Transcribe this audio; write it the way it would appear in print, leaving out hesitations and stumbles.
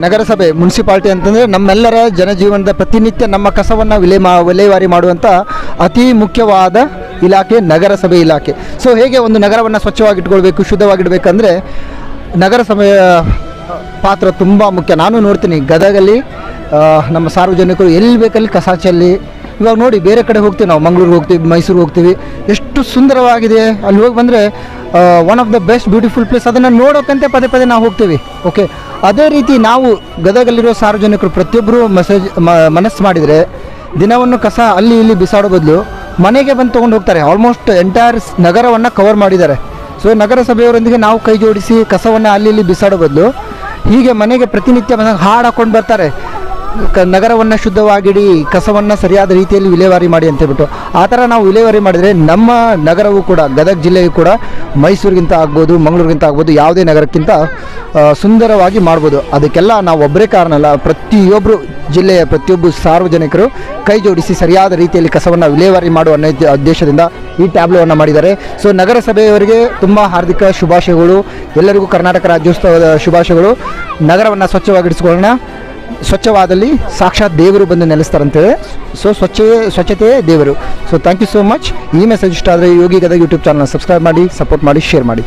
ನಗರಸಭೆ ಮುನ್ಸಿಪಾಲ್ಟಿ ಅಂತಂದರೆ ನಮ್ಮೆಲ್ಲರ ಜನಜೀವನದ ಪ್ರತಿನಿತ್ಯ ನಮ್ಮ ಕಸವನ್ನು ವಿಲೇವಾರಿ ಮಾಡುವಂಥ ಅತಿ ಮುಖ್ಯವಾದ ಇಲಾಖೆ ನಗರಸಭೆ ಇಲಾಖೆ. ಸೊ ಹೇಗೆ ಒಂದು ನಗರವನ್ನು ಸ್ವಚ್ಛವಾಗಿಟ್ಕೊಳ್ಬೇಕು, ಶುದ್ಧವಾಗಿಡಬೇಕಂದ್ರೆ ನಗರಸಭೆಯ ಪಾತ್ರ ತುಂಬ ಮುಖ್ಯ. ನಾನು ನೋಡ್ತೀನಿ ಗದಗಲ್ಲಿ ನಮ್ಮ ಸಾರ್ವಜನಿಕರು ಎಲ್ಲಿ ಬೇಕಲ್ಲಿ ಕಸ ಚೆಲ್ಲಿ, ಇವಾಗ ನೋಡಿ ಬೇರೆ ಕಡೆ ಹೋಗ್ತೀವಿ, ನಾವು ಮಂಗಳೂರಿಗೆ ಹೋಗ್ತೀವಿ, ಮೈಸೂರಿಗೆ ಹೋಗ್ತೀವಿ, ಎಷ್ಟು ಸುಂದರವಾಗಿದೆ. ಅಲ್ಲಿ ಹೋಗಿ ಬಂದರೆ one of the best beautiful place, ಅದನ್ನು ನೋಡೋಕ್ಕಂತೆ ಪದೇ ಪದೇ ನಾವು ಹೋಗ್ತೀವಿ. ಓಕೆ, ಅದೇ ರೀತಿ ನಾವು ಗದಗಲ್ಲಿರೋ ಸಾರ್ವಜನಿಕರು ಪ್ರತಿಯೊಬ್ಬರು ಮನಸ್ಸು ಮಾಡಿದರೆ ದಿನವನ್ನು ಕಸ ಅಲ್ಲಿ ಇಲ್ಲಿ ಬಿಸಾಡೋ ಬದಲು ಮನೆಗೆ ಬಂದು ತೊಗೊಂಡು ಹೋಗ್ತಾರೆ. ಆಲ್ಮೋಸ್ಟ್ ಎಂಟೈರ್ ನಗರವನ್ನು ಕವರ್ ಮಾಡಿದ್ದಾರೆ. ಸೊ ನಗರಸಭೆಯವರೊಂದಿಗೆ ನಾವು ಕೈ ಜೋಡಿಸಿ ಕಸವನ್ನು ಅಲ್ಲಿ ಇಲ್ಲಿ ಬಿಸಾಡೋ ಬದಲು ಹೀಗೆ ಮನೆಗೆ ಪ್ರತಿನಿತ್ಯ ಹಾಡು ಹಾಕ್ಕೊಂಡು ಬರ್ತಾರೆ, ನಗರವನ್ನು ಶುದ್ಧವಾಗಿಡಿ, ಕಸವನ್ನು ಸರಿಯಾದ ರೀತಿಯಲ್ಲಿ ವಿಲೇವಾರಿ ಮಾಡಿ ಅಂತ ಹೇಳ್ಬಿಟ್ಟು. ಆ ಥರ ನಾವು ವಿಲೇವಾರಿ ಮಾಡಿದರೆ ನಮ್ಮ ನಗರವು ಕೂಡ, ಗದಗ ಜಿಲ್ಲೆಯು ಕೂಡ ಮೈಸೂರಿಗಿಂತ ಆಗ್ಬೋದು, ಮಂಗಳೂರಿಗಿಂತ ಆಗ್ಬೋದು, ಯಾವುದೇ ನಗರಕ್ಕಿಂತ ಸುಂದರವಾಗಿ ಮಾಡ್ಬೋದು. ಅದಕ್ಕೆಲ್ಲ ನಾವು ಒಬ್ಬರೇ ಕಾರಣ ಅಲ್ಲ, ಪ್ರತಿಯೊಬ್ಬರು ಜಿಲ್ಲೆಯ ಪ್ರತಿಯೊಬ್ಬ ಸಾರ್ವಜನಿಕರು ಕೈ ಜೋಡಿಸಿ ಸರಿಯಾದ ರೀತಿಯಲ್ಲಿ ಕಸವನ್ನು ವಿಲೇವಾರಿ ಮಾಡುವ ಉದ್ದೇಶದಿಂದ ಈ ಟ್ಯಾಬ್ಲೋವನ್ನು ಮಾಡಿದ್ದಾರೆ. ಸೊ ನಗರಸಭೆಯವರಿಗೆ ತುಂಬ ಹಾರ್ದಿಕ ಶುಭಾಶಯಗಳು, ಎಲ್ಲರಿಗೂ ಕರ್ನಾಟಕ ರಾಜ್ಯೋತ್ಸವದ ಶುಭಾಶಯಗಳು. ನಗರವನ್ನು ಸ್ವಚ್ಛವಾಗಿಡಿಸ್ಕೊಳ್ಳೋಣ. ಸ್ವಚ್ಛವಾದಲ್ಲಿ ಸಾಕ್ಷಾತ್ ದೇವರು ಬಂದು ನೆಲೆಸ್ತಾರಂತೇಳಿ. ಸೊ ಸ್ವಚ್ಛತೆಯೇ ದೇವರು. So thank you so much. ಈ ಮೆಸೇಜ್ ಇಷ್ಟ ಆದರೆ ಯೋಗಿ ಗದಗ ಯೂಟ್ಯೂಬ್ ಚಾನಲ್ನ ಸಬ್ಸ್ಕ್ರೈಬ್ ಮಾಡಿ, ಸಪೋರ್ಟ್ ಮಾಡಿ, ಶೇರ್ ಮಾಡಿ.